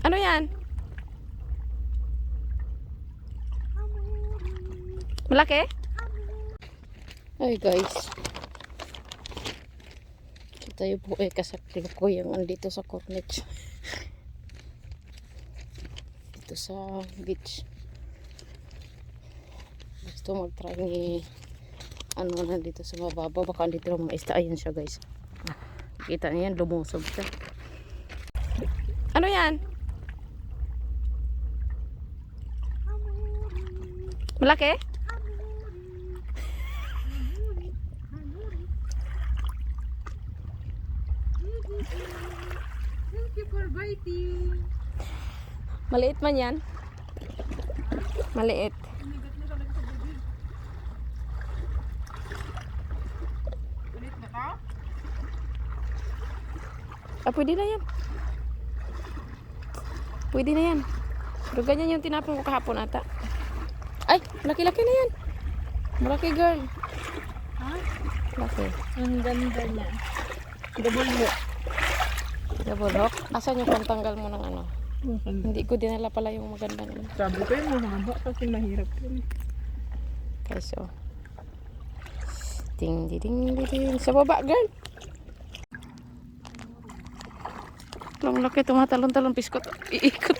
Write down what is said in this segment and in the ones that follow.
Ano yan? Malaki? Ay guys. Tayo po ay kasakli ko yung andito sa Corniche. Dito sa beach. Gusto mag-try ni ano na dito sa mababaw. Baka dito mga isda. Ayan siya guys. Kita niyan, lumusob siya. Ano yan? Malaki? Thank you for biting. Maliit man yan. Maliit. Ulit na ka? Ah, pwede na yan. Pwede na yan. Pero ganyan yung tinapon ko kahapon ata. Ay, laki-laki na yan. Malaki girl. Ha? Laki. Ang ganda niya. Double hook. Double hook. Asan yung pantanggal mo ng ano? Hindi ko dinala pala yung magandang ano. Sabi ko yung mahaba kasi mahirap yun. Okay, so. Ding, ding, ding, ding. Sa baba, girl. Ang laki, tumatalon-talon, piskot. Iikot.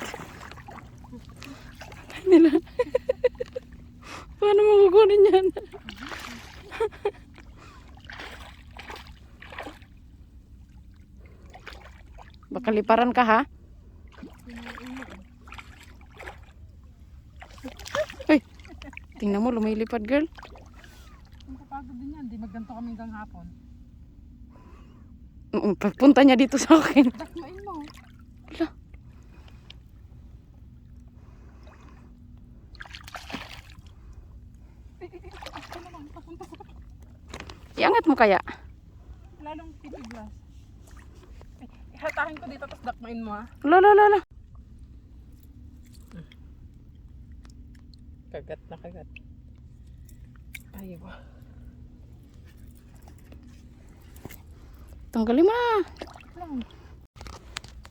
Nila. Paano mo kukunin yan? Baka liparan ka, ha? Hey, tingnan mo, lumilipad, girl. Ang kapagod din yan. Di magganto kami hanggang hapon. Pagpunta niya dito sa akin. Dakmain mo. Hala. Iangat mo kaya? Lalong pipiglas. Ihatahin ko dito tapos dakmain mo ha. Lala. Kagat na kagat. Ayaw. Tanggalin mo na. Lang.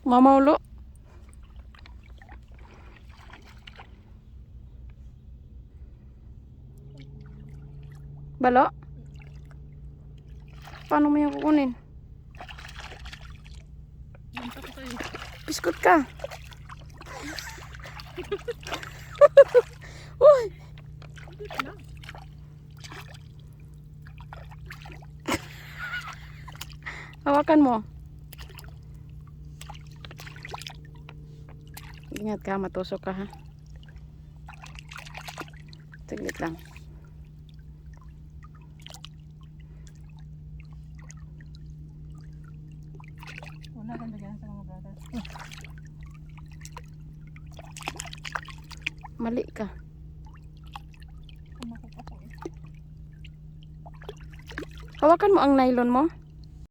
Mamaulo. Balo? Paano mo yung kukunin? Biskot ka. Uy! Hawakan mo. Ingat ka, matusok ka ha. Saglit lang. Wala kang lagyan sa mga brothers. Mali ka. Kumakot ako eh. Hawakan mo ang nylon mo.